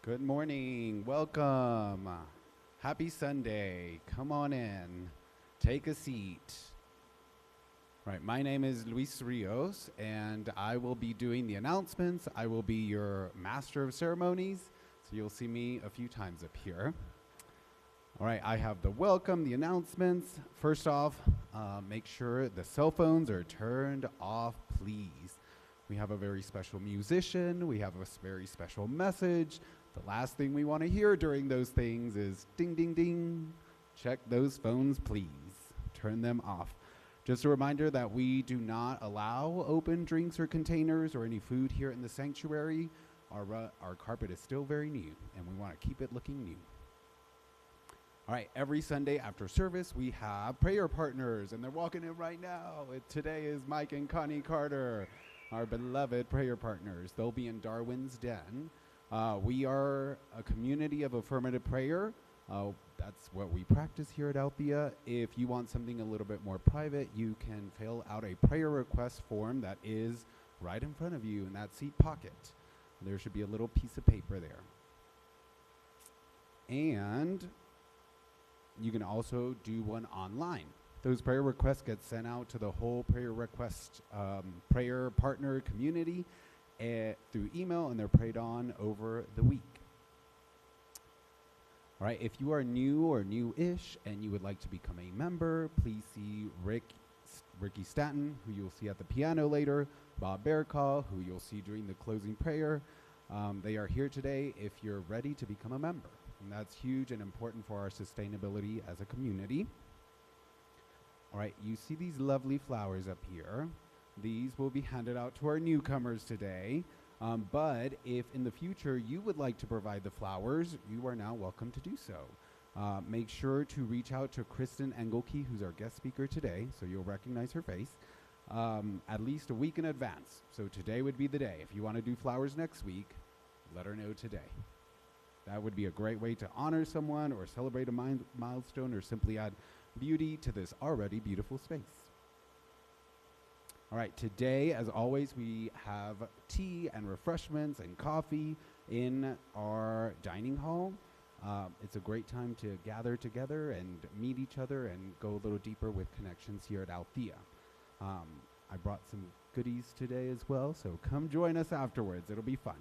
Good morning. Welcome. Happy Sunday. Come on in. Take a seat. All right, my name is Luis Rios, and I will be doing the announcements. I will be your master of ceremonies, so you'll see me a few times up here. All right, I have the welcome, the announcements. First off, make sure the cell phones are turned off, please. We have a very special musician. We have a very special message. The last thing we want to hear during those things is ding, ding, ding. Check those phones, please. Turn them off. Just a reminder that we do not allow open drinks or containers or any food here in the sanctuary. Our carpet is still very new, and we want to keep it looking new. All right, every Sunday after service, we have prayer partners, and they're walking in right now. Today is Mike and Connie Carter, our beloved prayer partners. They'll be in Darwin's Den. We are a community of affirmative prayer. That's what we practice here at Althea. If you want something a little bit more private, you can fill out a prayer request form that is right in front of you in that seat pocket. There should be a little piece of paper there. And you can also do one online. Those prayer requests get sent out to the whole prayer request prayer partner community through email, and they're prayed on over the week. All right, if you are new or new-ish and you would like to become a member, please see Ricky Stanton, who you'll see at the piano later, Bob Bearcall, who you'll see during the closing prayer. They are here today if you're ready to become a member. And that's huge and important for our sustainability as a community. All right, you see these lovely flowers up here. These will be handed out to our newcomers today. But if in the future you would like to provide the flowers, you are now welcome to do so. Make sure to reach out to Kristen Engelke, who's our guest speaker today, so you'll recognize her face, at least a week in advance. So today would be the day. If you want to do flowers next week, let her know today. That would be a great way to honor someone or celebrate a milestone or simply add beauty to this already beautiful space. All right, today, as always, we have tea and refreshments and coffee in our dining hall. It's a great time to gather together and meet each other and go a little deeper with connections here at Althea. I brought some goodies today as well, so come join us afterwards. It'll be fun.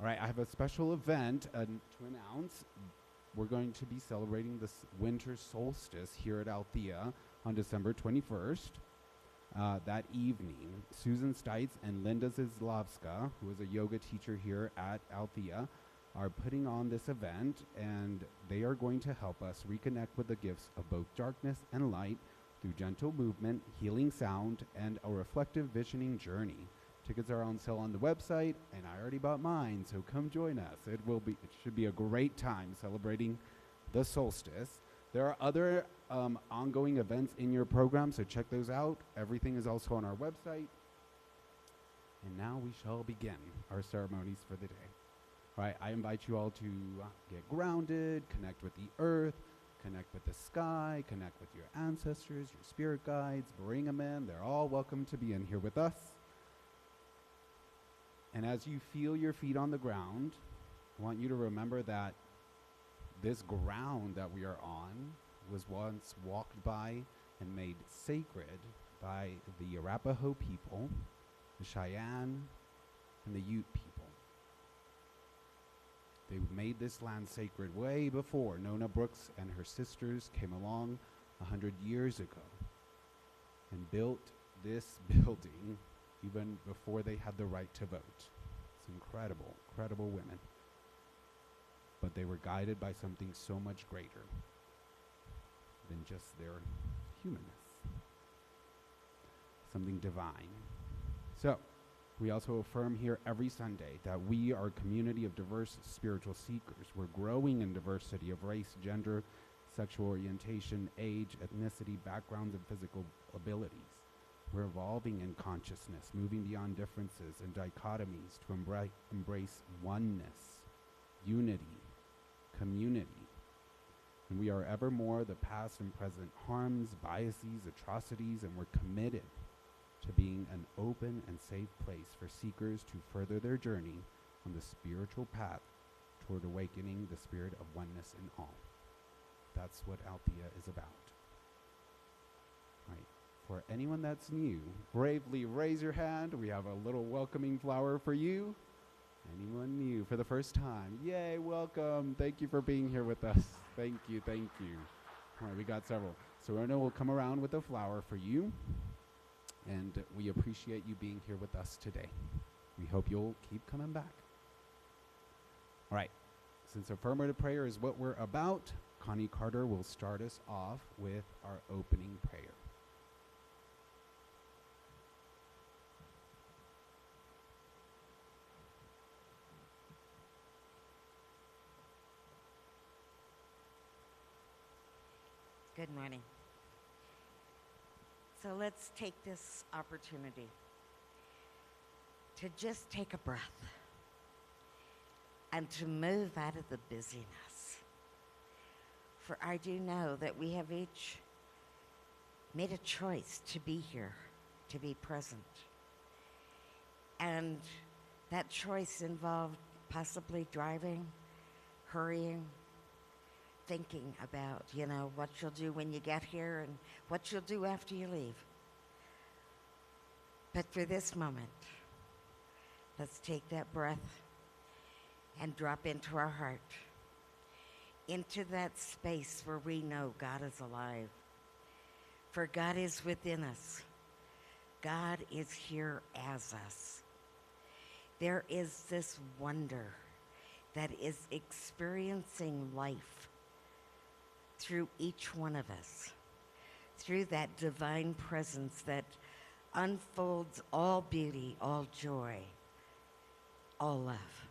All right, I have a special event to announce. We're going to be celebrating this winter solstice here at Althea on December 21st. That evening, Susan Stites and Linda Zizlavska, who is a yoga teacher here at Althea, are putting on this event, and they are going to help us reconnect with the gifts of both darkness and light through gentle movement, healing sound, and a reflective visioning journey. Tickets are on sale on the website, and I already bought mine, so come join us. It should be a great time celebrating the solstice. There are other ongoing events in your program, so check those out. Everything is also on our website. And now we shall begin our ceremonies for the day. All right, I invite you all to get grounded, connect with the earth, connect with the sky, connect with your ancestors, your spirit guides, bring them in. They're all welcome to be in here with us. And as you feel your feet on the ground, I want you to remember that this ground that we are on was once walked by and made sacred by the Arapaho people, the Cheyenne, and the Ute people. They made this land sacred way before Nona Brooks and her sisters came along 100 years ago and built this building even before they had the right to vote. It's incredible, incredible women. But they were guided by something so much greater than just their humanness, something divine. So, we also affirm here every Sunday that we are a community of diverse spiritual seekers. We're growing in diversity of race, gender, sexual orientation, age, ethnicity, backgrounds, and physical abilities. We're evolving in consciousness, moving beyond differences and dichotomies to embrace oneness, unity, community. And we are evermore the past and present harms, biases, atrocities, and we're committed to being an open and safe place for seekers to further their journey on the spiritual path toward awakening the spirit of oneness in all. That's what Althea is about. Right. For anyone that's new, bravely raise your hand. We have a little welcoming flower for you. Anyone new for the first time? Yay, welcome. Thank you for being here with us. Thank you, thank you. All right, we got several. So Erna will come around with a flower for you. And we appreciate you being here with us today. We hope you'll keep coming back. All right, since affirmative prayer is what we're about, Connie Carter will start us off with our opening prayer. Good morning. So let's take this opportunity to just take a breath and to move out of the busyness. For I do know that we have each made a choice to be here, to be present. And that choice involved possibly driving, hurrying, thinking about, what you'll do when you get here and what you'll do after you leave. But for this moment, let's take that breath and drop into our heart, into that space where we know God is alive. For God is within us. God is here as us. There is this wonder that is experiencing life through each one of us, through that divine presence that unfolds all beauty, all joy, all love.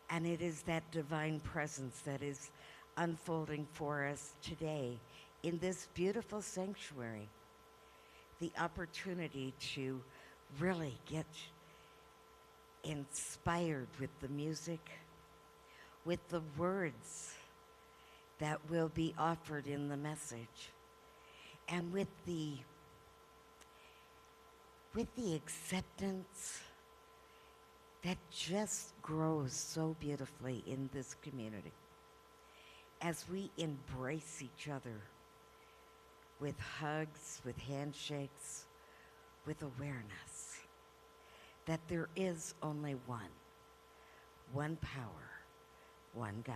And it is that divine presence that is unfolding for us today in this beautiful sanctuary, the opportunity to really get inspired with the music, with the words that will be offered in the message, and with the acceptance that just grows so beautifully in this community as we embrace each other with hugs, with handshakes, with awareness that there is only one power, one God,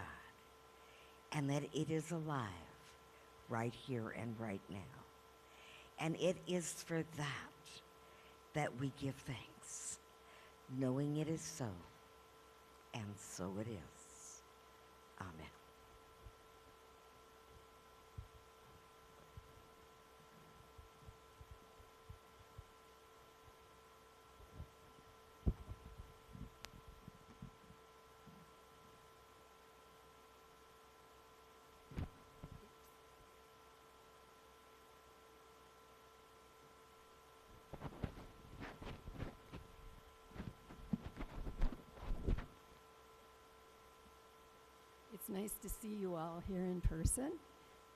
and that it is alive right here and right now. And it is for that we give thanks, knowing it is so, and so it is. Amen. It's nice to see you all here in person,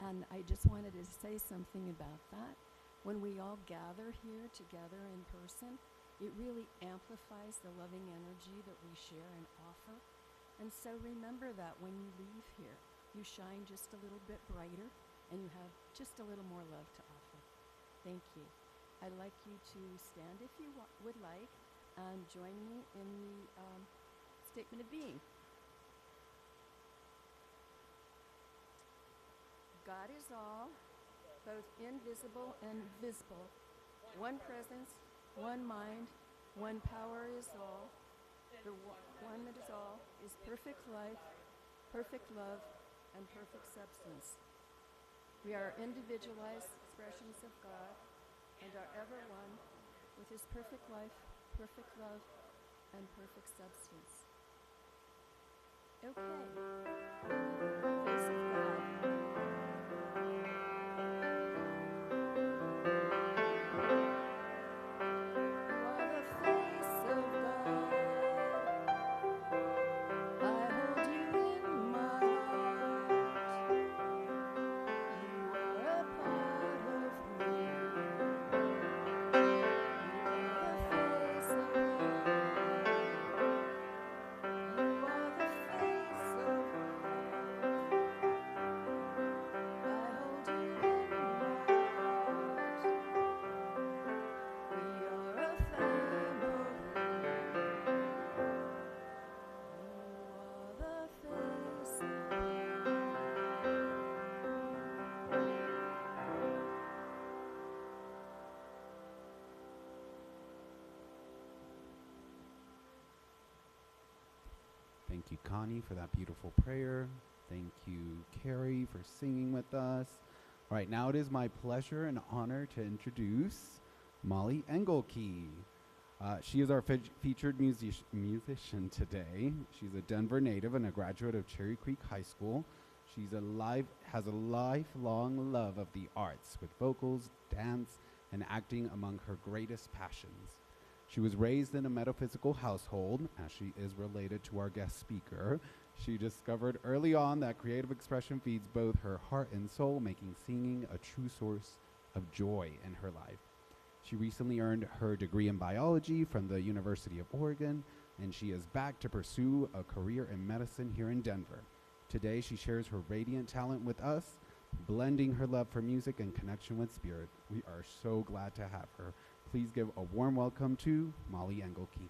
and I just wanted to say something about that. When we all gather here together in person, it really amplifies the loving energy that we share and offer. And so remember that when you leave here, you shine just a little bit brighter, and you have just a little more love to offer. Thank you. I'd like you to stand if you would like, and join me in the statement of being. God is all, both invisible and visible. One presence, one mind, one power is all. The one that is all is perfect life, perfect love, and perfect substance. We are individualized expressions of God and are ever one with his perfect life, perfect love, and perfect substance. Okay. Face of God. Thank you, Connie, for that beautiful prayer. Thank you, Carrie, for singing with us. All right, now it is my pleasure and honor to introduce Molly Engelke. She is our featured musician today. She's a Denver native and a graduate of Cherry Creek High School. Has a lifelong love of the arts, with vocals, dance, and acting among her greatest passions. She was raised in a metaphysical household, as she is related to our guest speaker. She discovered early on that creative expression feeds both her heart and soul, making singing a true source of joy in her life. She recently earned her degree in biology from the University of Oregon, and she is back to pursue a career in medicine here in Denver. Today, she shares her radiant talent with us, blending her love for music and connection with spirit. We are so glad to have her. Please give a warm welcome to Molly Engelke.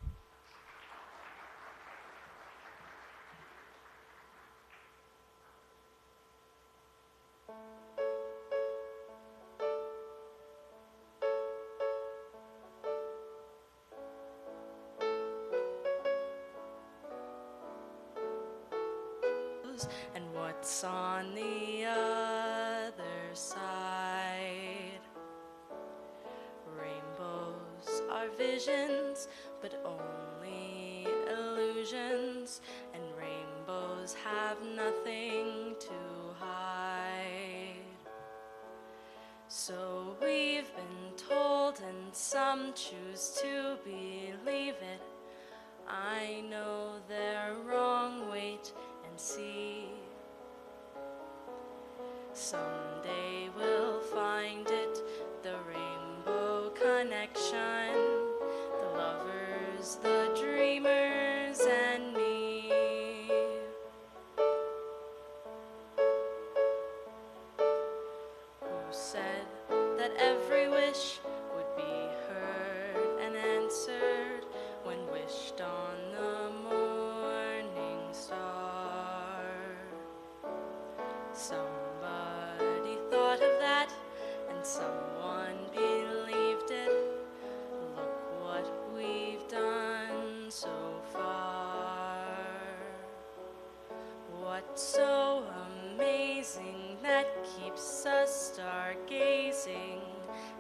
And what's on the other side? Rainbows are visions, but only illusions, and rainbows have nothing to hide. So we've been told, and some choose to believe it. I know they're wrong, wait and see. Someday we'll find it, the rainbow connection, the lovers, the dreamers, and me. Who said that every wish would be heard and answered when wished on the morning star? Somebody thought of that, and someone believed it. Look what we've done so far. What's so amazing that keeps us stargazing?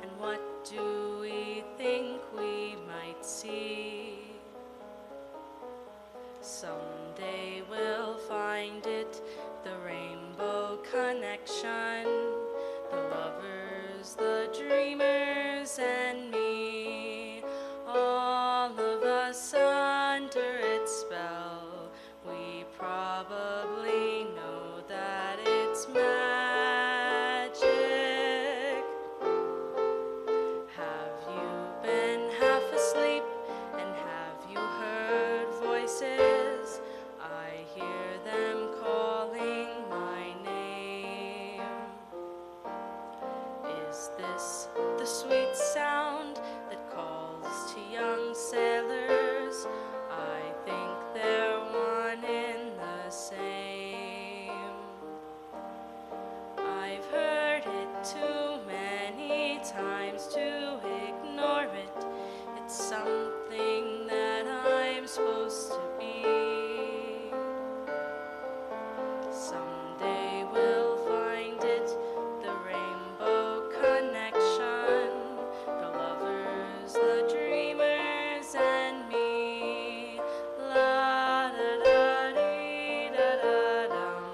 And what do we think we might see? Someday we'll find it, the rainbow connection, the lovers, the dreamers, and me. All of us under its spell, we probably know that it's magic. Have you been half asleep, and have you heard voices? I hear them calling my name. Is this the sweet sound that calls to young sailors? I think they're one in the same. I've heard it too many times to ignore it. It's something that I'm supposed to be. Someday we'll find it, the rainbow connection, the lovers, the dreamers, and me. La da da dee da da dum,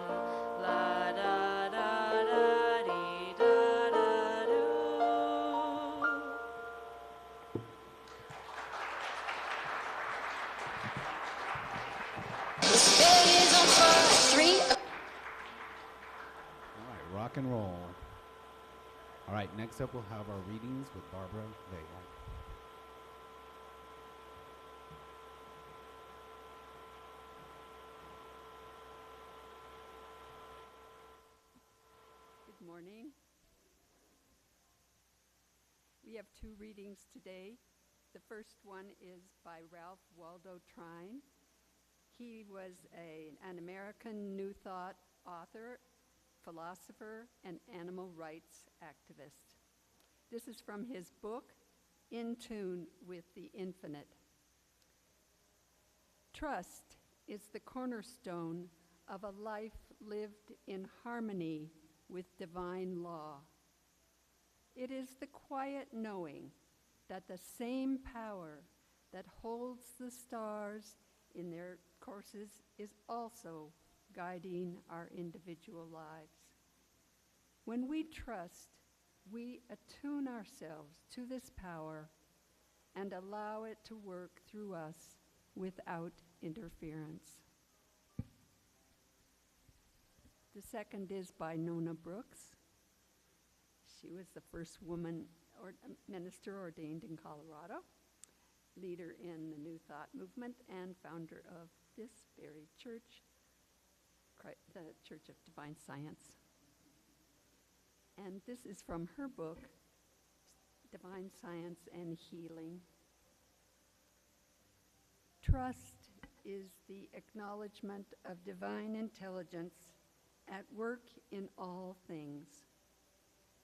la da da da dee da da doo. All right, rock and roll. All right, next up we'll have our readings with Barbara Vale. Good morning. We have two readings today. The first one is by Ralph Waldo Trine. He was an American New Thought author, philosopher, and animal rights activist. This is from his book, In Tune with the Infinite. Trust is the cornerstone of a life lived in harmony with divine law. It is the quiet knowing that the same power that holds the stars in their courses is also guiding our individual lives. When we trust, we attune ourselves to this power and allow it to work through us without interference. The second is by Nona Brooks. She was the first woman minister ordained in Colorado, leader in the New Thought movement, and founder of this very church, the Church of Divine Science. And this is from her book, Divine Science and Healing. Trust is the acknowledgement of divine intelligence at work in all things.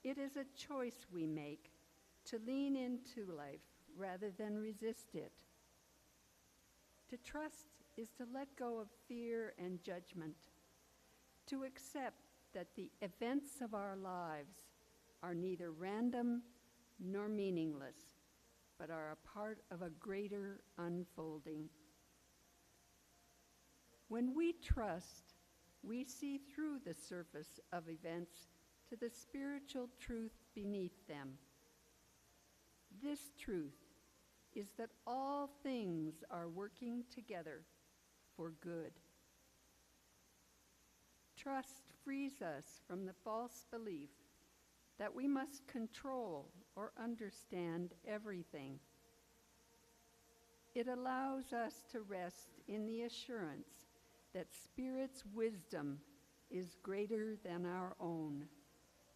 It is a choice we make to lean into life rather than resist it. To trust is to let go of fear and judgment, to accept that the events of our lives are neither random nor meaningless, but are a part of a greater unfolding. When we trust, we see through the surface of events to the spiritual truth beneath them. This truth is that all things are working together for good. Trust frees us from the false belief that we must control or understand everything. It allows us to rest in the assurance that Spirit's wisdom is greater than our own,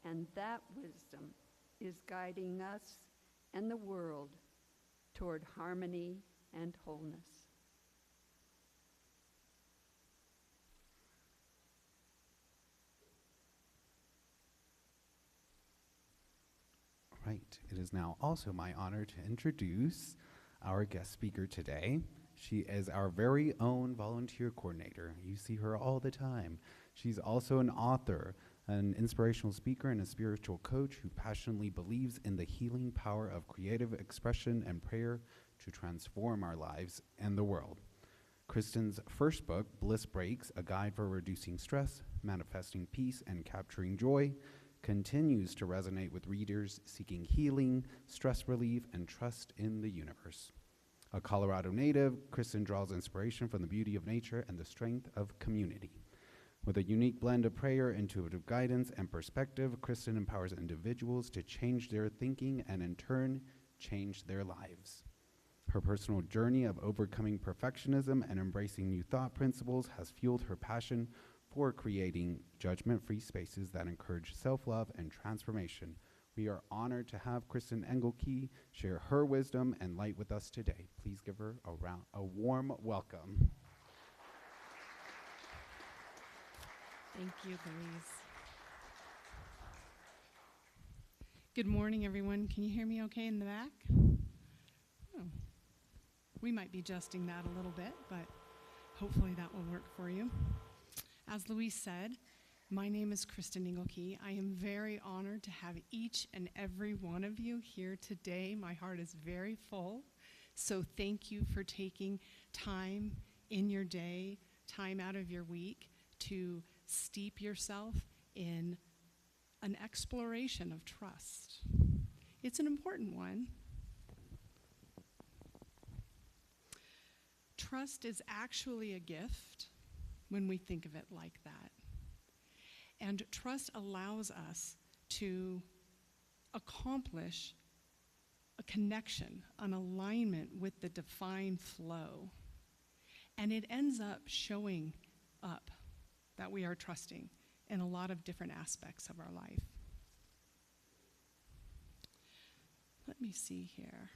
and that wisdom is guiding us and the world toward harmony and wholeness. Right. It is now also my honor to introduce our guest speaker today. She is our very own volunteer coordinator. You see her all the time. She's also an author, an inspirational speaker, and a spiritual coach who passionately believes in the healing power of creative expression and prayer to transform our lives and the world. Kristen's first book, Bliss Breaks, A Guide for Reducing Stress, Manifesting Peace, and Capturing Joy, continues to resonate with readers seeking healing, stress relief, and trust in the universe. A Colorado native, Kristen draws inspiration from the beauty of nature and the strength of community. With a unique blend of prayer, intuitive guidance, and perspective, Kristen empowers individuals to change their thinking and in turn, change their lives. Her personal journey of overcoming perfectionism and embracing new thought principles has fueled her passion for creating judgment-free spaces that encourage self-love and transformation. We are honored to have Kristen Engelke share her wisdom and light with us today. Please give her a warm welcome. Thank you, Louise. Good morning, everyone. Can you hear me okay in the back? Oh. We might be adjusting that a little bit, but hopefully that will work for you. As Louise said, my name is Kristen Engelke. I am very honored to have each and every one of you here today. My heart is very full, so thank you for taking time in your day, time out of your week to steep yourself in an exploration of trust. It's an important one. Trust is actually a gift when we think of it like that. And trust allows us to accomplish a connection, an alignment with the divine flow. And it ends up showing up that we are trusting in a lot of different aspects of our life. Let me see here.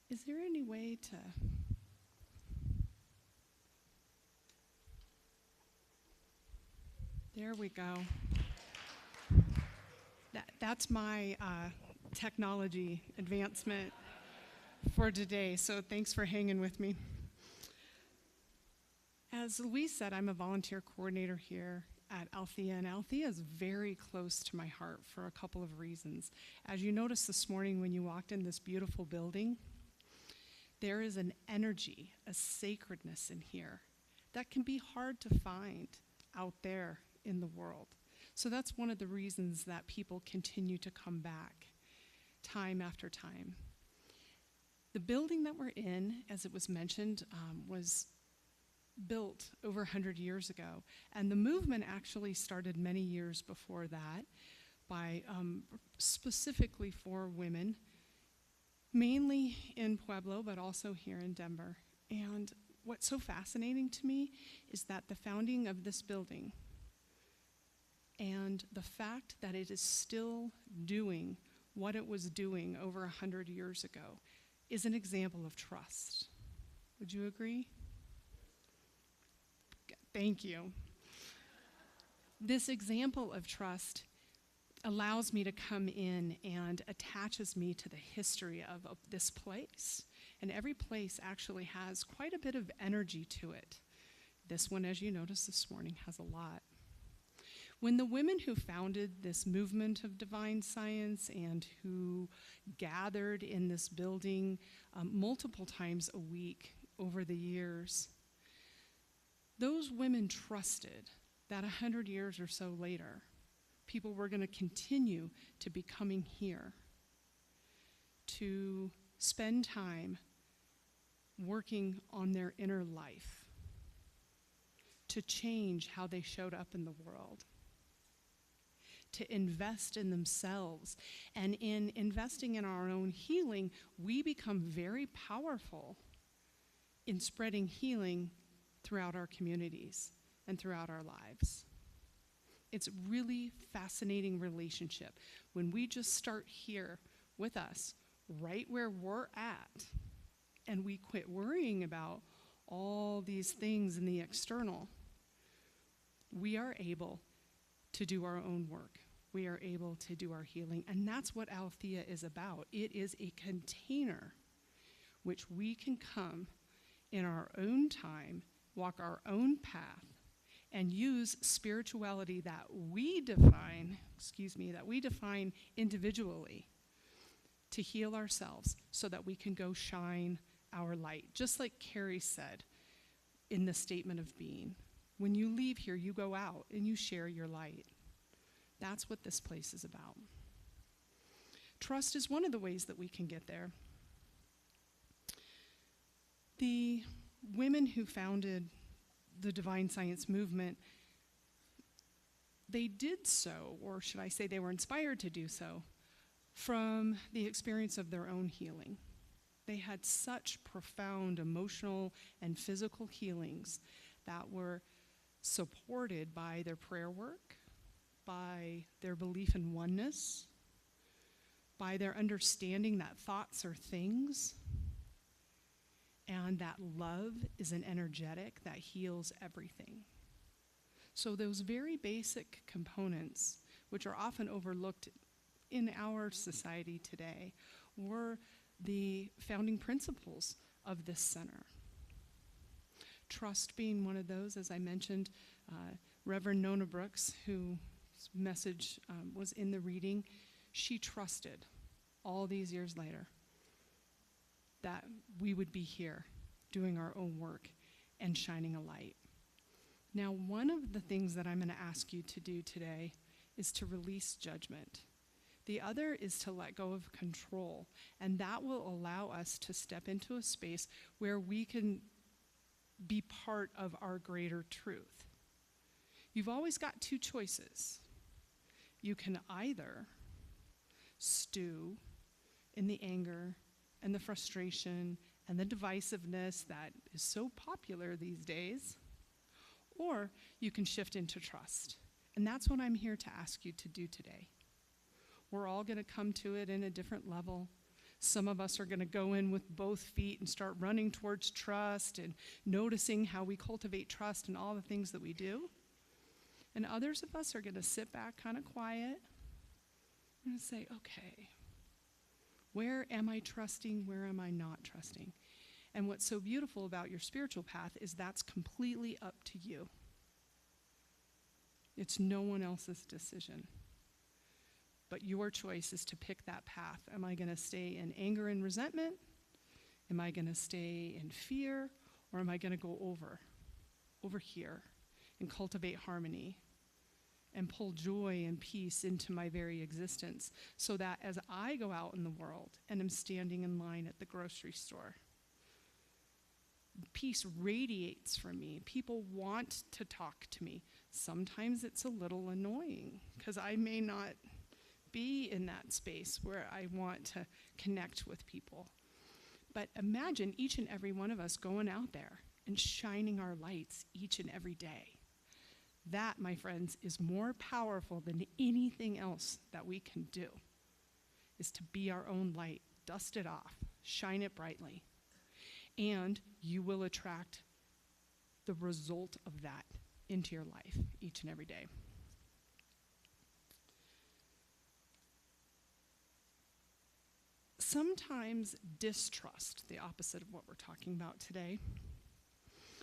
Is there any way to... There we go. That's my technology advancement for today, so thanks for hanging with me. As Louise said, I'm a volunteer coordinator here at Althea, and Althea is very close to my heart for a couple of reasons. As you noticed this morning when you walked in this beautiful building, there is an energy, a sacredness in here that can be hard to find out there in the world. So that's one of the reasons that people continue to come back time after time. The building that we're in, as it was mentioned, was built over 100 years ago. And the movement actually started many years before that by specifically for women, mainly in Pueblo, but also here in Denver. And what's so fascinating to me is that the founding of this building and the fact that it is still doing what it was doing over 100 years ago is an example of trust. Would you agree? Thank you. This example of trust allows me to come in and attaches me to the history of this place. And every place actually has quite a bit of energy to it. This one, as you noticed this morning, has a lot. When the women who founded this movement of divine science and who gathered in this building multiple times a week over the years, those women trusted that 100 years or so later, people were going to continue to be coming here to spend time working on their inner life, to change how they showed up in the world, to invest in themselves. And in investing in our own healing, we become very powerful in spreading healing throughout our communities and throughout our lives. It's really fascinating relationship when we just start here with us, right where we're at, and we quit worrying about all these things in the external. We are able to do our own work. We are able to do our healing, and that's what Althea is about. It is a container which we can come in our own time, walk our own path, and use spirituality that we define individually to heal ourselves so that we can go shine our light. Just like Carrie said in the statement of being, when you leave here, you go out and you share your light. That's what this place is about. Trust is one of the ways that we can get there. The women who founded the divine science movement, they did so, or should I say they were inspired to do so, from the experience of their own healing. They had such profound emotional and physical healings that were supported by their prayer work, by their belief in oneness, by their understanding that thoughts are things, and that love is an energetic that heals everything. So those very basic components, which are often overlooked in our society today, were the founding principles of this center. Trust being one of those, as I mentioned, Reverend Nona Brooks, whose message was in the reading, she trusted all these years later that we would be here doing our own work and shining a light. Now, one of the things that I'm going to ask you to do today is to release judgment. The other is to let go of control, and that will allow us to step into a space where we can be part of our greater truth. You've always got two choices. You can either stew in the anger and the frustration and the divisiveness that is so popular these days, or you can shift into trust. And that's what I'm here to ask you to do today. We're all going to come to it in a different level. Some of us are going to go in with both feet and start running towards trust and noticing how we cultivate trust in all the things that we do. And others of us are going to sit back kind of quiet and say, okay, where am I trusting? Where am I not trusting? And what's so beautiful about your spiritual path is that's completely up to you. It's no one else's decision. But your choice is to pick that path. Am I going to stay in anger and resentment? Am I going to stay in fear? Or am I going to go over here, and cultivate harmony and pull joy and peace into my very existence, so that as I go out in the world and am standing in line at the grocery store, peace radiates from me. People want to talk to me. Sometimes it's a little annoying because I may not be in that space where I want to connect with people. But imagine each and every one of us going out there and shining our lights each and every day. That, my friends, is more powerful than anything else that we can do, is to be our own light, dust it off, shine it brightly, and you will attract the result of that into your life each and every day. Sometimes distrust, the opposite of what we're talking about today,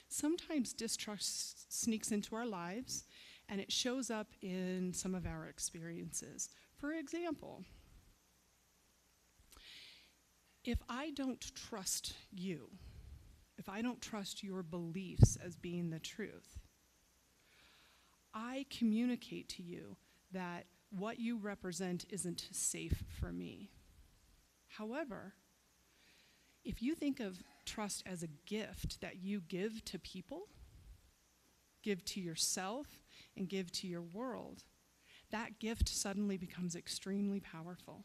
sometimes distrust sneaks into our lives and it shows up in some of our experiences. For example, if I don't trust you, if I don't trust your beliefs as being the truth, I communicate to you that what you represent isn't safe for me. However, if you think of trust as a gift that you give to people, give to yourself, and give to your world, that gift suddenly becomes extremely powerful.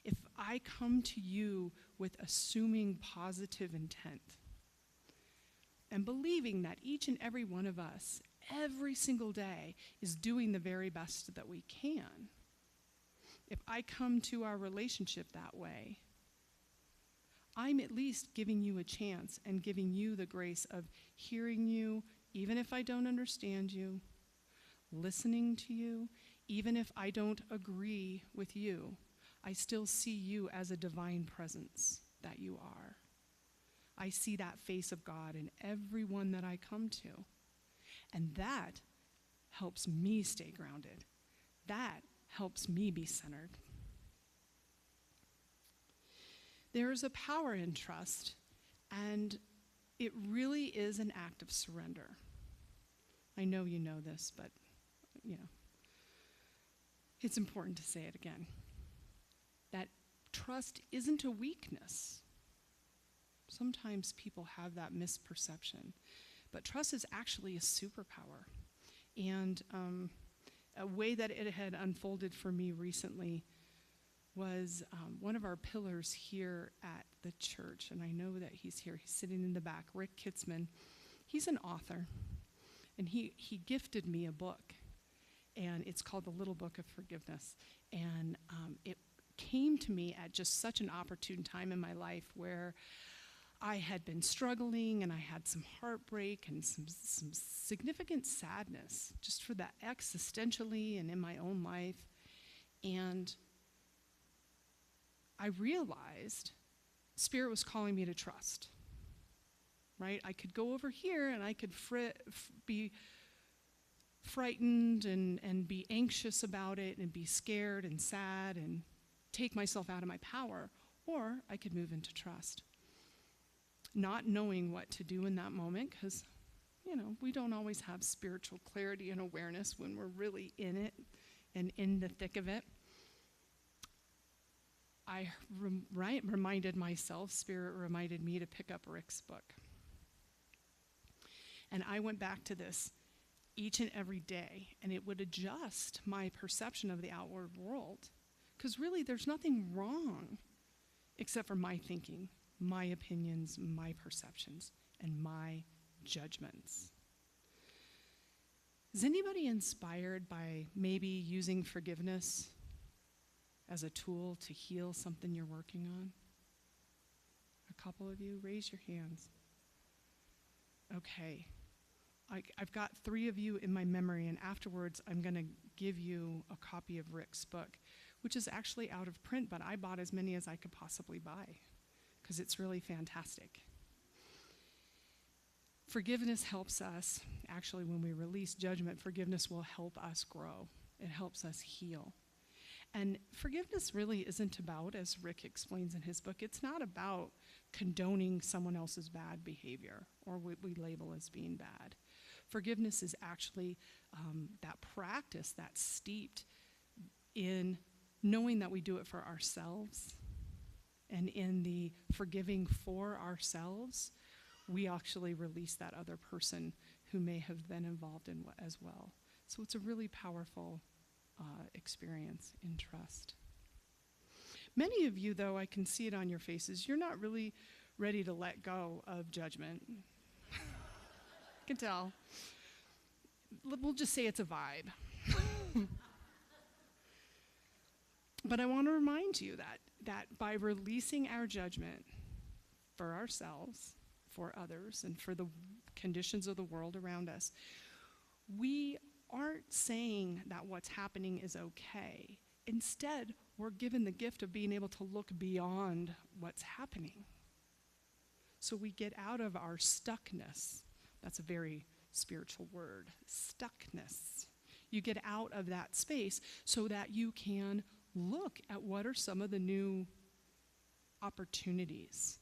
If I come to you with assuming positive intent and believing that each and every one of us, every single day, is doing the very best that we can, if I come to our relationship that way, I'm at least giving you a chance and giving you the grace of hearing you, even if I don't understand you, listening to you, even if I don't agree with you. I still see you as a divine presence that you are. I see that face of God in everyone that I come to. And that helps me stay grounded. That helps me be centered. There is a power in trust, and it really is an act of surrender. I know you know this, but, it's important to say it again. That trust isn't a weakness. Sometimes people have that misperception, but trust is actually a superpower. And a way that it had unfolded for me recently was one of our pillars here at the church, and I know that he's here. He's sitting in the back, Rick Kitzman. He's an author, and he gifted me a book, and it's called The Little Book of Forgiveness. And it came to me at just such an opportune time in my life where I had been struggling, and I had some heartbreak and some significant sadness just for that existentially and in my own life. And I realized Spirit was calling me to trust, right? I could go over here and I could be frightened and be anxious about it and be scared and sad and take myself out of my power, or I could move into trust. Not knowing what to do in that moment, because, we don't always have spiritual clarity and awareness when we're really in it and in the thick of it. I reminded myself, Spirit reminded me to pick up Rick's book. And I went back to this each and every day, and it would adjust my perception of the outward world. Because really, there's nothing wrong except for my thinking, my opinions, my perceptions, and my judgments. Is anybody inspired by maybe using forgiveness as a tool to heal something you're working on? A couple of you, raise your hands. Okay. I've got 3 of you in my memory, and afterwards I'm going to give you a copy of Rick's book, which is actually out of print, but I bought as many as I could possibly buy because it's really fantastic. Forgiveness helps us, actually when we release judgment, forgiveness will help us grow. It helps us heal. And forgiveness really isn't about, as Rick explains in his book, it's not about condoning someone else's bad behavior or what we label as being bad. Forgiveness is actually that practice that's steeped in knowing that we do it for ourselves, and in the forgiving for ourselves, we actually release that other person who may have been involved in as well. So it's a really powerful experience in trust. Many of you, though, I can see it on your faces, you're not really ready to let go of judgment. I can tell. We'll just say it's a vibe. But I want to remind you that by releasing our judgment for ourselves, for others, and for the conditions of the world around us, we aren't saying that what's happening is okay. Instead, we're given the gift of being able to look beyond what's happening. So we get out of our stuckness. That's a very spiritual word, stuckness. You get out of that space so that you can look at what are some of the new opportunities.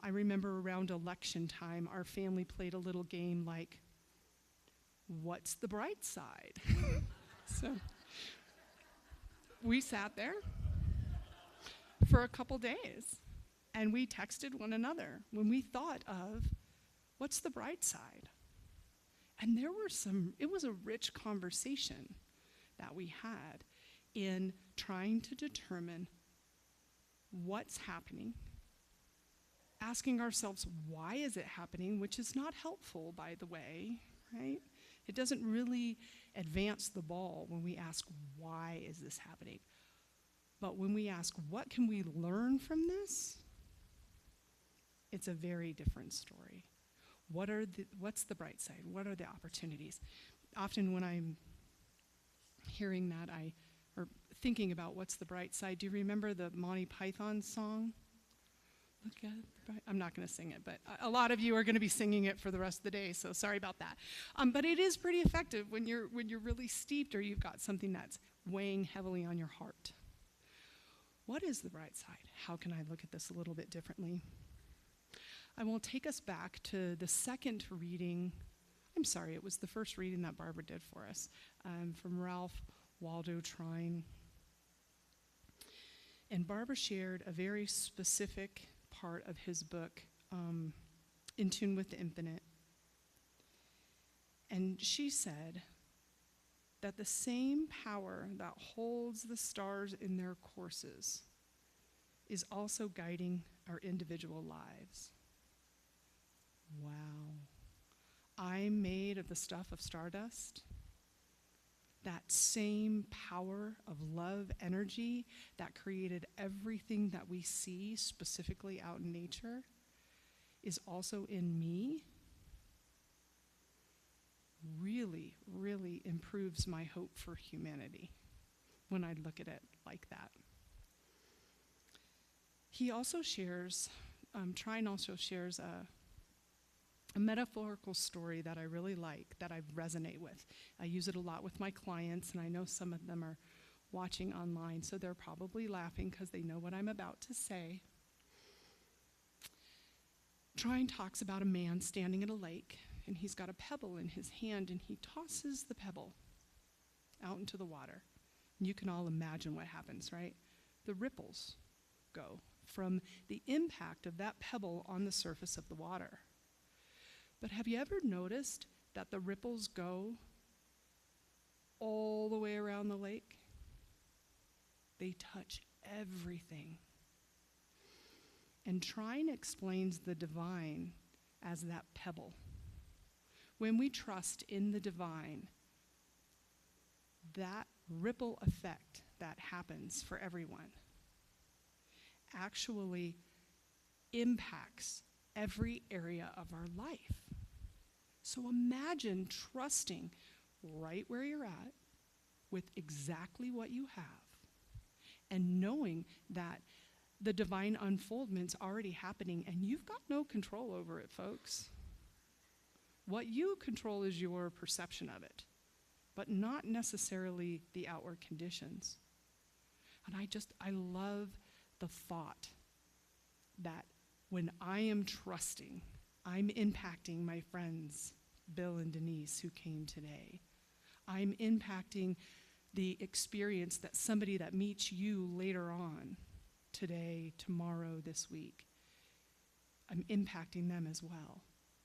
I remember around election time, our family played a little game like, what's the bright side? So we sat there for a couple days and we texted one another when we thought of what's the bright side? And it was a rich conversation that we had in trying to determine what's happening, asking ourselves, why is it happening, which is not helpful, by the way, right? It doesn't really advance the ball when we ask, why is this happening? But when we ask, what can we learn from this? It's a very different story. What's the bright side? What are the opportunities? Often when I'm hearing that, or thinking about what's the bright side, do you remember the Monty Python song? Look at the bright. I'm not going to sing it, but a lot of you are going to be singing it for the rest of the day, so sorry about that. But it is pretty effective when you're really steeped or you've got something that's weighing heavily on your heart. What is the bright side? How can I look at this a little bit differently? I will take us back to the second reading. I'm sorry, it was the first reading that Barbara did for us, from Ralph Waldo Trine. And Barbara shared a very specific part of his book, In Tune with the Infinite. And she said that the same power that holds the stars in their courses is also guiding our individual lives. Wow. I'm made of the stuff of stardust. That same power of love energy that created everything that we see specifically out in nature is also in me. Really, really improves my hope for humanity when I look at it like that. He also shares, Trine also shares a metaphorical story that I really like, that I resonate with. I use it a lot with my clients, and I know some of them are watching online, so they're probably laughing because they know what I'm about to say. Trine talks about a man standing at a lake, and he's got a pebble in his hand, and he tosses the pebble out into the water. And you can all imagine what happens, right? The ripples go from the impact of that pebble on the surface of the water. But have you ever noticed that the ripples go all the way around the lake? They touch everything. And Trine explains the divine as that pebble. When we trust in the divine, that ripple effect that happens for everyone actually impacts every area of our life. So imagine trusting right where you're at with exactly what you have, and knowing that the divine unfoldment's already happening, and you've got no control over it, folks. What you control is your perception of it, but not necessarily the outward conditions. And I love the thought that when I am trusting, I'm impacting my friends, Bill and Denise, who came today. I'm impacting the experience that somebody that meets you later on, today, tomorrow, this week. I'm impacting them as well.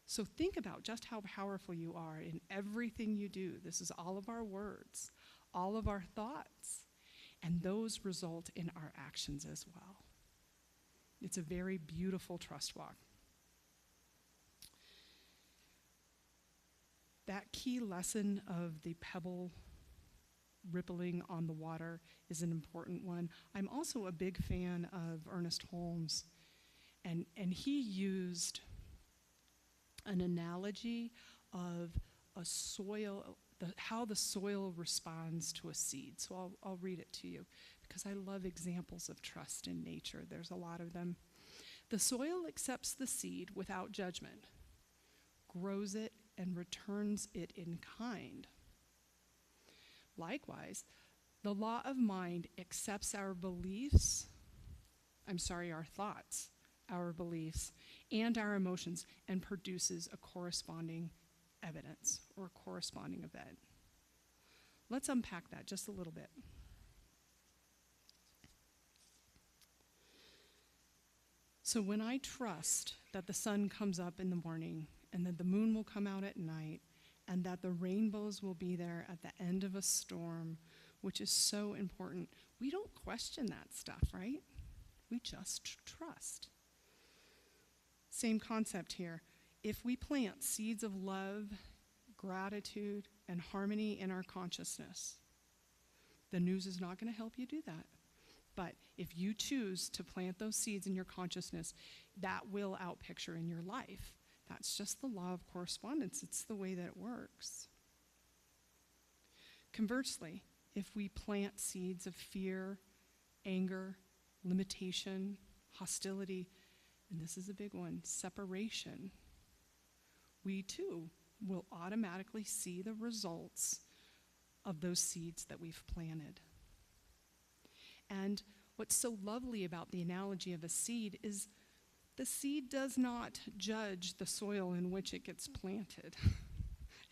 So think about just how powerful you are in everything you do. This is all of our words, all of our thoughts, and those result in our actions as well. It's a very beautiful trust walk. That key lesson of the pebble rippling on the water is an important one. I'm also a big fan of Ernest Holmes, and he used an analogy of a soil, how the soil responds to a seed. So I'll read it to you because I love examples of trust in nature. There's a lot of them. The soil accepts the seed without judgment, grows it, and returns it in kind. Likewise, the law of mind accepts our thoughts, our beliefs, and our emotions, and produces a corresponding evidence or a corresponding event. Let's unpack that just a little bit. So when I trust that the sun comes up in the morning and that the moon will come out at night and that the rainbows will be there at the end of a storm, which is so important, we don't question that stuff, right? We just trust. Same concept here. If we plant seeds of love, gratitude, and harmony in our consciousness, the news is not going to help you do that. But if you choose to plant those seeds in your consciousness, that will outpicture in your life. That's just the law of correspondence. It's the way that it works. Conversely, if we plant seeds of fear, anger, limitation, hostility, and this is a big one, separation, we too will automatically see the results of those seeds that we've planted. And what's so lovely about the analogy of a seed is the seed does not judge the soil in which it gets planted.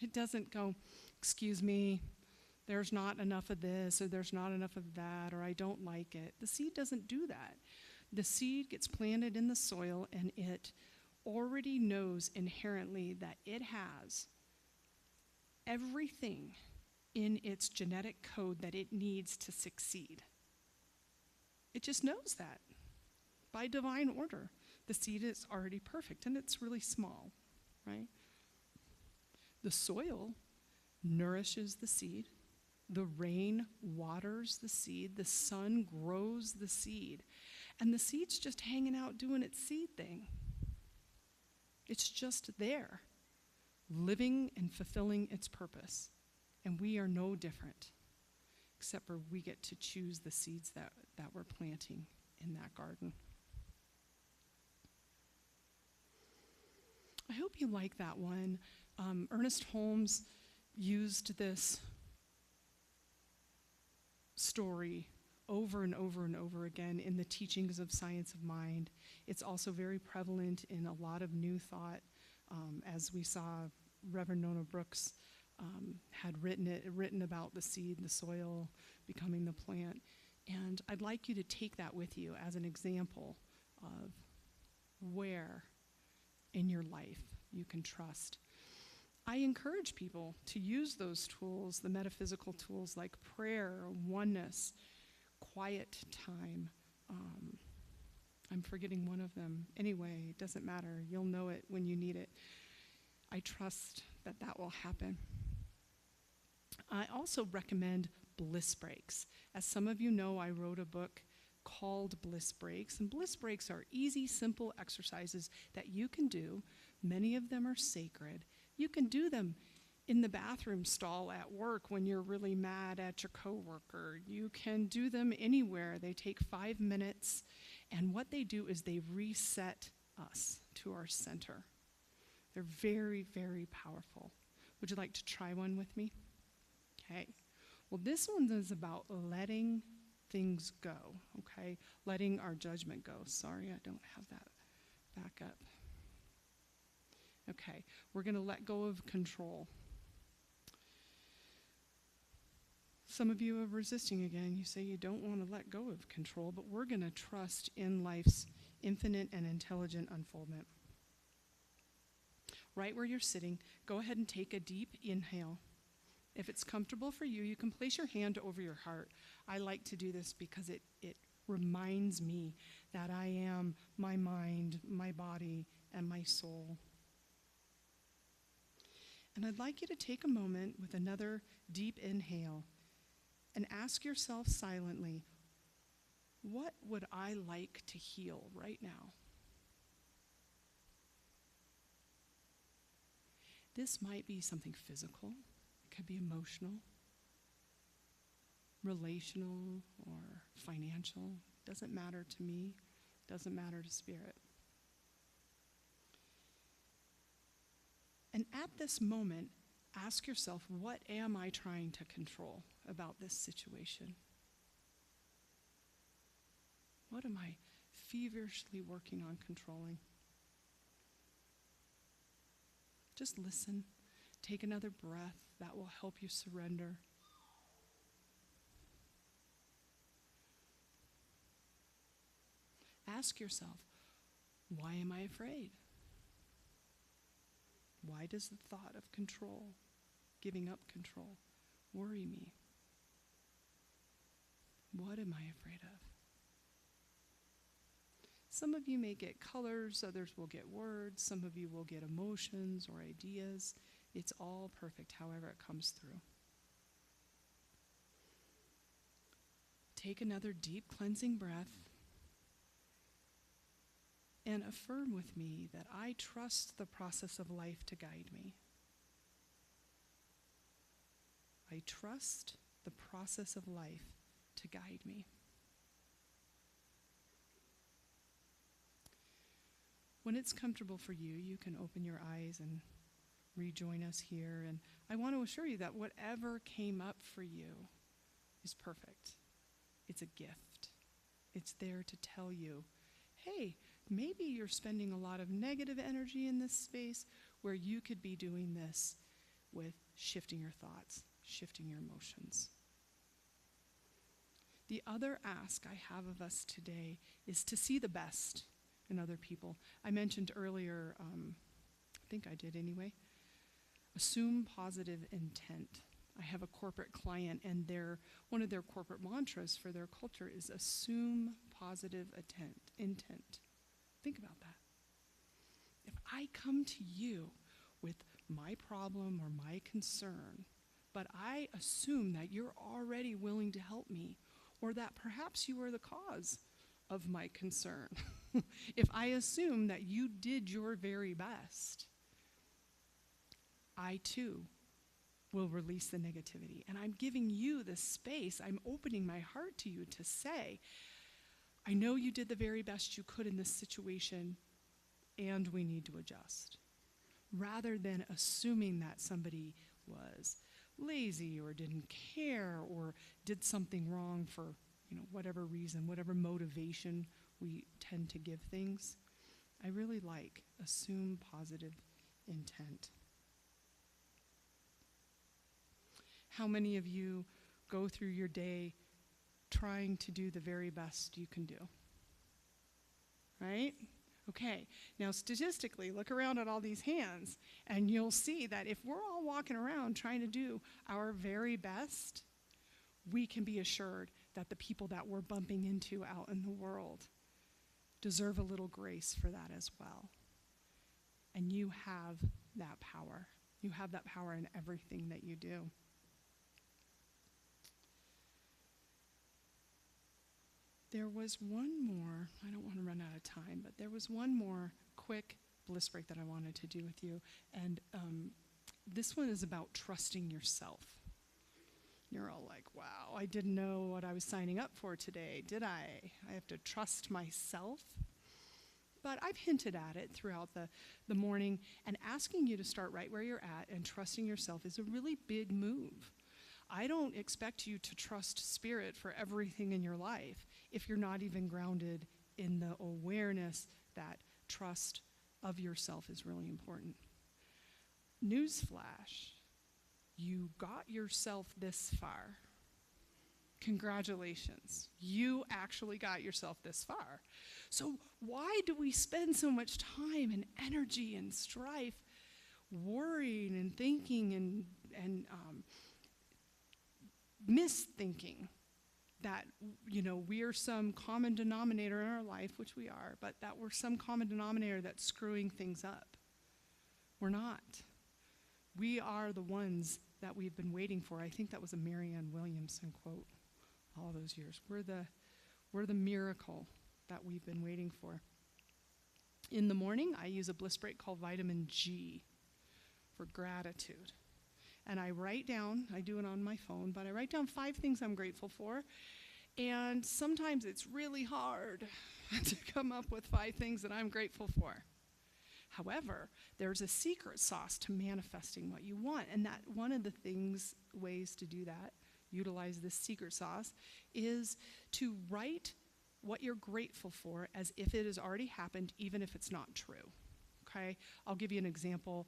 It doesn't go, excuse me, there's not enough of this, or there's not enough of that, or I don't like it. The seed doesn't do that. The seed gets planted in the soil, and it already knows inherently that it has everything in its genetic code that it needs to succeed. It just knows that by divine order. The seed is already perfect, and it's really small, right? The soil nourishes the seed. The rain waters the seed. The sun grows the seed. And the seed's just hanging out doing its seed thing. It's just there, living and fulfilling its purpose. And we are no different, except for we get to choose the seeds that we're planting in that garden. I hope you like that one. Ernest Holmes used this story over and over and over again in the teachings of Science of Mind. It's also very prevalent in a lot of New Thought, as we saw Reverend Nona Brooks had written about the seed, the soil becoming the plant. And I'd like you to take that with you as an example of where in your life you can trust. I encourage people to use those tools, the metaphysical tools like prayer, oneness, quiet time. I'm forgetting one of them. Anyway, it doesn't matter. You'll know it when you need it. I trust that that will happen. I also recommend bliss breaks. As some of you know, I wrote a book called Bliss Breaks, and bliss breaks are easy, simple exercises that you can do. Many of them are sacred. You can do them in the bathroom stall at work when you're really mad at your coworker. You can do them anywhere. They take 5 minutes, And what they do is they reset us to our center. They're very, very powerful. Would you like to try one with me? Okay. Well, this one is about letting things go, okay? Letting our judgment go. Sorry, I don't have that back up. Okay, we're going to let go of control. Some of you are resisting again. You say you don't want to let go of control, but we're going to trust in life's infinite and intelligent unfoldment. Right where you're sitting, go ahead and take a deep inhale. If it's comfortable for you, you can place your hand over your heart. I like to do this because it reminds me that I am my mind, my body, and my soul. And I'd like you to take a moment with another deep inhale and ask yourself silently, what would I like to heal right now? This might be something physical. It could be emotional, relational, or financial. Doesn't matter to me. Doesn't matter to spirit. And at this moment, ask yourself, what am I trying to control about this situation? What am I feverishly working on controlling? Just listen. Take another breath. That will help you surrender. Ask yourself, why am I afraid? Why does the thought of control, giving up control, worry me? What am I afraid of? Some of you may get colors, others will get words, some of you will get emotions or ideas. It's all perfect, however it comes through. Take another deep cleansing breath and affirm with me that I trust the process of life to guide me. I trust the process of life to guide me. When it's comfortable for you, you can open your eyes and rejoin us here. And I want to assure you that whatever came up for you is perfect. It's a gift. It's there to tell you, hey, maybe you're spending a lot of negative energy in this space where you could be doing this with shifting your thoughts, shifting your emotions. The other ask I have of us today is to see the best in other people. I mentioned earlier, I think I did anyway, assume positive intent. I have a corporate client, and one of their corporate mantras for their culture is assume positive intent. Think about that. If I come to you with my problem or my concern, but I assume that you're already willing to help me, or that perhaps you are the cause of my concern, if I assume that you did your very best, I too will release the negativity. And I'm giving you the space, I'm opening my heart to you to say, I know you did the very best you could in this situation, and we need to adjust. Rather than assuming that somebody was lazy or didn't care or did something wrong for, whatever reason, whatever motivation we tend to give things. I really like assume positive intent. How many of you go through your day trying to do the very best you can do? Right? Okay, now statistically, look around at all these hands, and you'll see that if we're all walking around trying to do our very best, we can be assured that the people that we're bumping into out in the world deserve a little grace for that as well. And you have that power. You have that power in everything that you do. There was one more, I don't want to run out of time, but there was one more quick bliss break that I wanted to do with you. And this one is about trusting yourself. You're all like, wow, I didn't know what I was signing up for today, did I? I have to trust myself. But I've hinted at it throughout the morning, and asking you to start right where you're at and trusting yourself is a really big move. I don't expect you to trust Spirit for everything in your life if you're not even grounded in the awareness that trust of yourself is really important. Newsflash, you got yourself this far. Congratulations. You actually got yourself this far. So why do we spend so much time and energy and strife worrying and thinking and misthinking that, we're some common denominator in our life, which we are, but that we're some common denominator that's screwing things up? We're not. We are the ones that we've been waiting for. I think that was a Marianne Williamson quote all those years. We're the miracle that we've been waiting for. In the morning, I use a bliss break called vitamin G for gratitude. And I write down, I do it on my phone, but I write down 5 things I'm grateful for. And sometimes it's really hard to come up with 5 things that I'm grateful for. However, there's a secret sauce to manifesting what you want. And that one of the ways to do that, utilize this secret sauce, is to write what you're grateful for as if it has already happened, even if it's not true. Okay? I'll give you an example.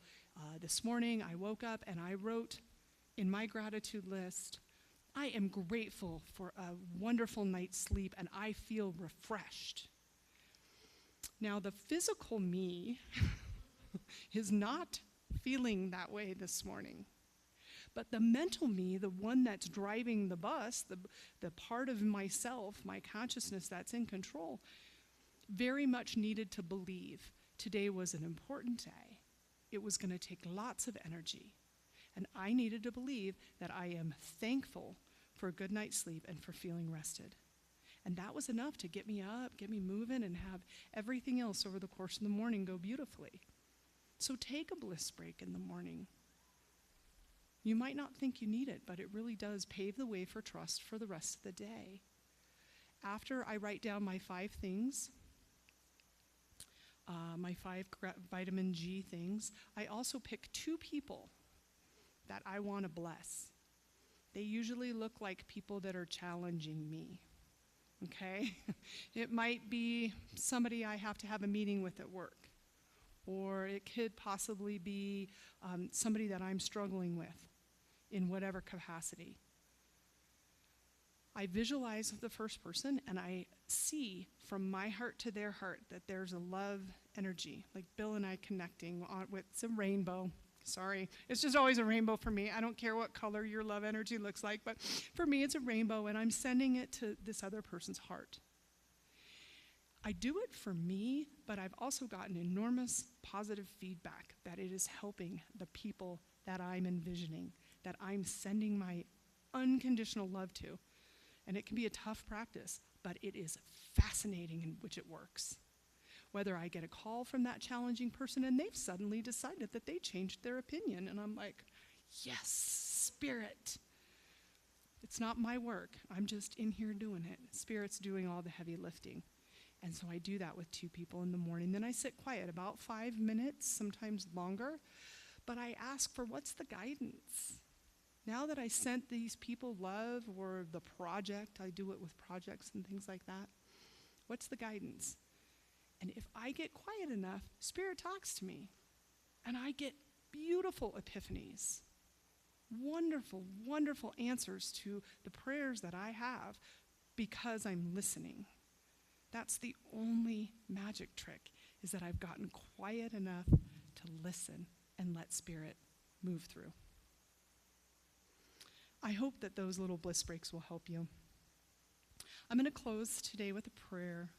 This morning I woke up and I wrote in my gratitude list, I am grateful for a wonderful night's sleep and I feel refreshed. Now the physical me is not feeling that way this morning. But the mental me, the one that's driving the bus, the part of myself, my consciousness that's in control, very much needed to believe today was an important day. It was going to take lots of energy. And I needed to believe that I am thankful for a good night's sleep and for feeling rested. And that was enough to get me up, get me moving, and have everything else over the course of the morning go beautifully. So take a bliss break in the morning. You might not think you need it, but it really does pave the way for trust for the rest of the day. After I write down my 5 things, my 5 vitamin G things, I also pick 2 people that I want to bless. They usually look like people that are challenging me, okay? It might be somebody I have to have a meeting with at work, or it could possibly be somebody that I'm struggling with in whatever capacity. I visualize the first person and I see from my heart to their heart that there's a love energy, like Bill and I connecting with some rainbow. Sorry, it's just always a rainbow for me. I don't care what color your love energy looks like, but for me it's a rainbow and I'm sending it to this other person's heart. I do it for me, but I've also gotten enormous positive feedback that it is helping the people that I'm envisioning, that I'm sending my unconditional love to. And it can be a tough practice, but it is fascinating in which it works. Whether I get a call from that challenging person and they've suddenly decided that they changed their opinion, and I'm like, yes, Spirit. It's not my work. I'm just in here doing it. Spirit's doing all the heavy lifting. And so I do that with 2 people in the morning. Then I sit quiet about 5 minutes, sometimes longer, but I ask for what's the guidance. Now that I sent these people love or the project, I do it with projects and things like that, what's the guidance? And if I get quiet enough, Spirit talks to me, and I get beautiful epiphanies, wonderful, wonderful answers to the prayers that I have because I'm listening. That's the only magic trick, is that I've gotten quiet enough to listen and let Spirit move through. I hope that those little bliss breaks will help you. I'm going to close today with a prayer,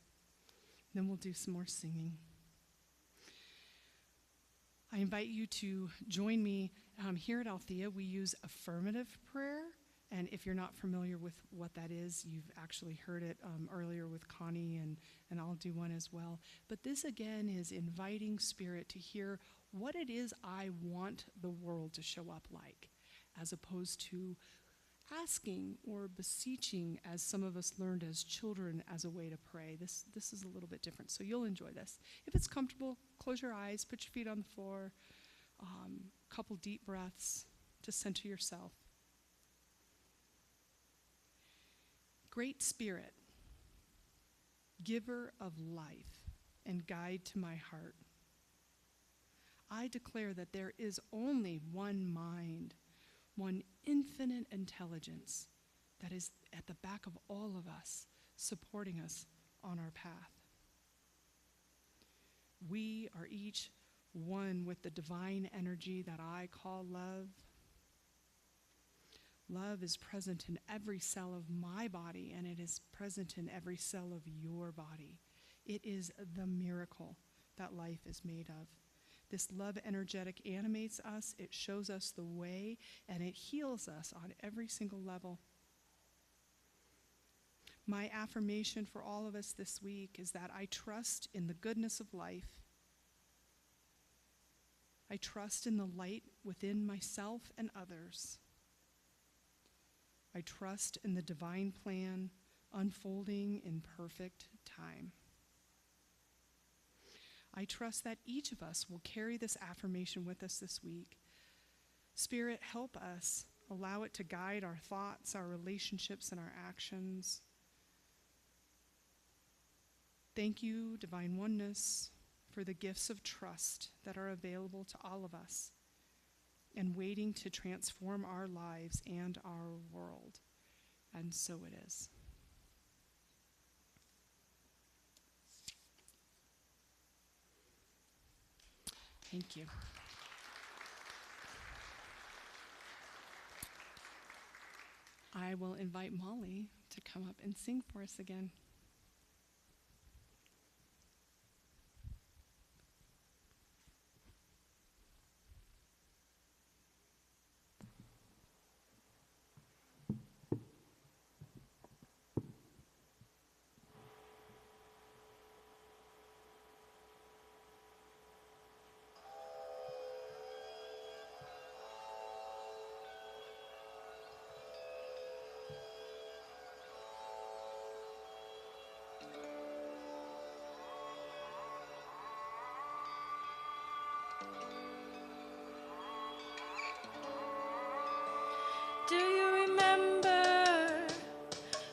then we'll do some more singing. I invite you to join me here at Althea. We use affirmative prayer, and if you're not familiar with what that is, you've actually heard it earlier with Connie, and I'll do one as well. But this, again, is inviting Spirit to hear what it is I want the world to show up like, as opposed to asking or beseeching, as some of us learned as children, as a way to pray. This is a little bit different, so you'll enjoy this. If it's comfortable, close your eyes, put your feet on the floor, couple deep breaths to center yourself. Great Spirit, giver of life and guide to my heart, I declare that there is only one mind, one infinite intelligence that is at the back of all of us, supporting us on our path. We are each one with the divine energy that I call love. Love is present in every cell of my body, and it is present in every cell of your body. It is the miracle that life is made of. This love energetic animates us, it shows us the way, and it heals us on every single level. My affirmation for all of us this week is that I trust in the goodness of life. I trust in the light within myself and others. I trust in the divine plan unfolding in perfect time. I trust that each of us will carry this affirmation with us this week. Spirit, help us. Allow it to guide our thoughts, our relationships, and our actions. Thank you, Divine Oneness, for the gifts of trust that are available to all of us and waiting to transform our lives and our world. And so it is. Thank you. I will invite Molly to come up and sing for us again. Do you remember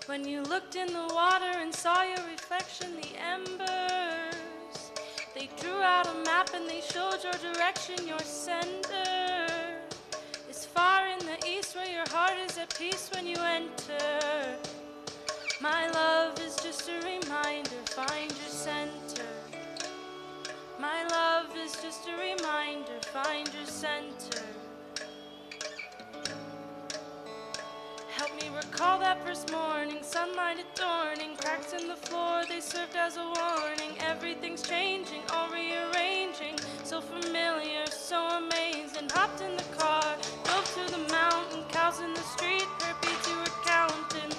when you looked in the water and saw your reflection, the embers? They drew out a map and they showed your direction, your sender is far in the east where your heart is at peace when you enter. My love is just a reminder, find your center. My love is just a reminder, find your center. Help me recall that first morning, sunlight adorning, cracks in the floor, they served as a warning. Everything's changing, all rearranging, so familiar, so amazing. Hopped in the car, drove to the mountain, cows in the street, her beats you were counting.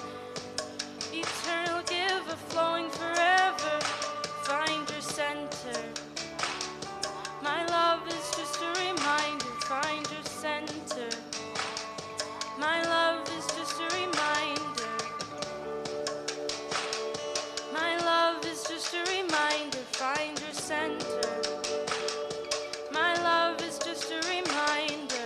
Eternal giver, flowing forever, find your center. My love is just a reminder, find your center. My love is just a reminder. My love is just a reminder, find your center. My love is just a reminder.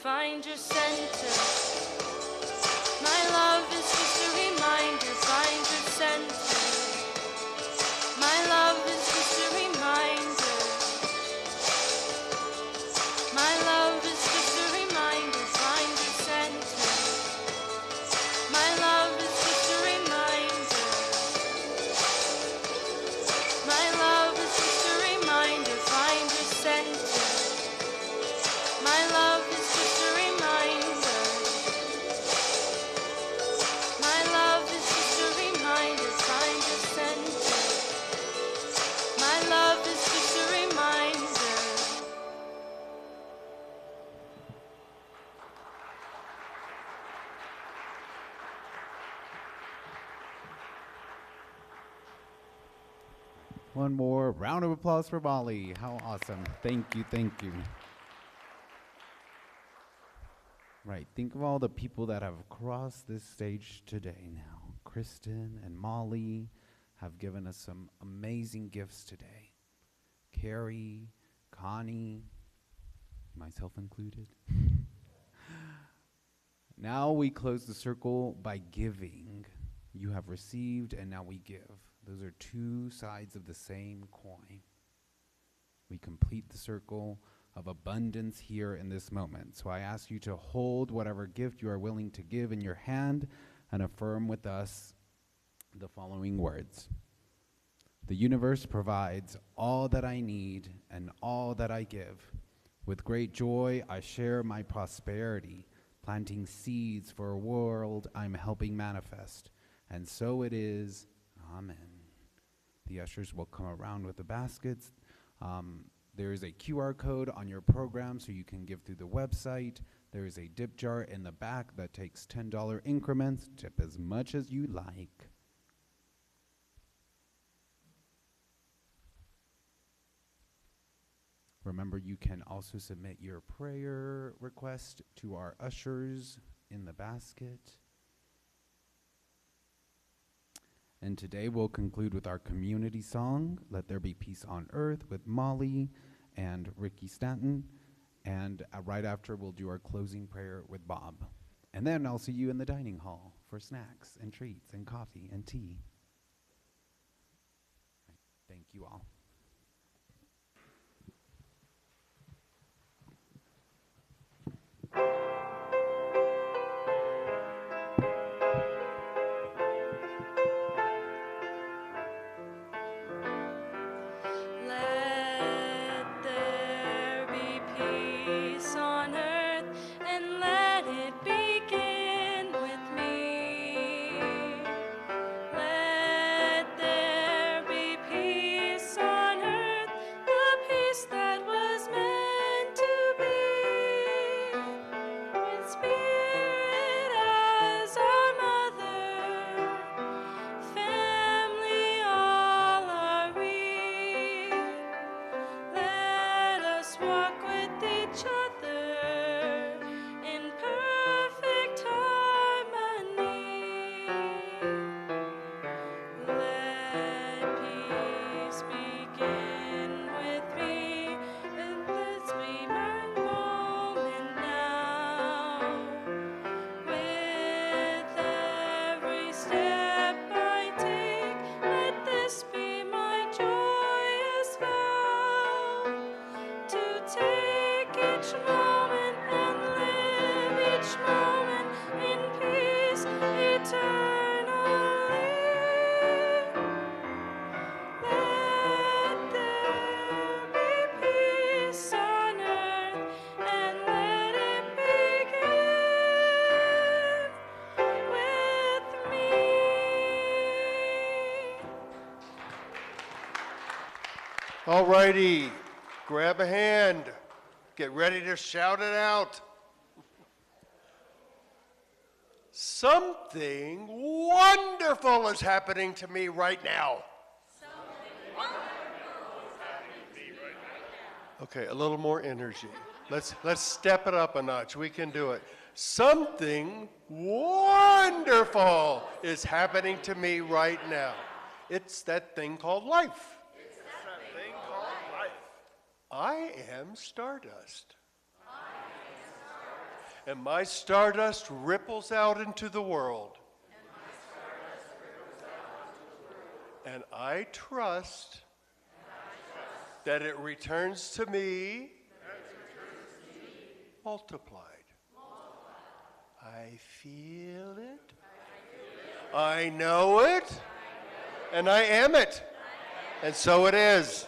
Find your center. My love is just a reminder, find your center. My love is just a reminder. One more round of applause for Molly. How awesome. Thank you, thank you. Right, think of all the people that have crossed this stage today now. Kristen and Molly have given us some amazing gifts today. Carrie, Connie, myself included. Now we close the circle by giving. You have received and now we give. Those are two sides of the same coin. We complete the circle of abundance here in this moment. So I ask you to hold whatever gift you are willing to give in your hand and affirm with us the following words. The universe provides all that I need and all that I give. With great joy, I share my prosperity, planting seeds for a world I'm helping manifest. And so it is. Amen. The ushers will come around with the baskets. There is a QR code on your program so you can give through the website. There is a dip jar in the back that takes $10 increments. Tip as much as you like. Remember, you can also submit your prayer request to our ushers in the basket. And today we'll conclude with our community song, Let There Be Peace on Earth, with Molly and Ricky Stanton. And right after, we'll do our closing prayer with Bob. And then I'll see you in the dining hall for snacks and treats and coffee and tea. Thank you all. All righty, grab a hand. Get ready to shout it out. Something wonderful is happening to me right now. Something wonderful is happening to me right now. Okay, a little more energy. Let's step it up a notch. We can do it. Something wonderful is happening to me right now. It's that thing called life. I am stardust. And my stardust ripples out into the world. And I trust that it returns to me multiplied. I feel it. I know it. And I am it. And so it is.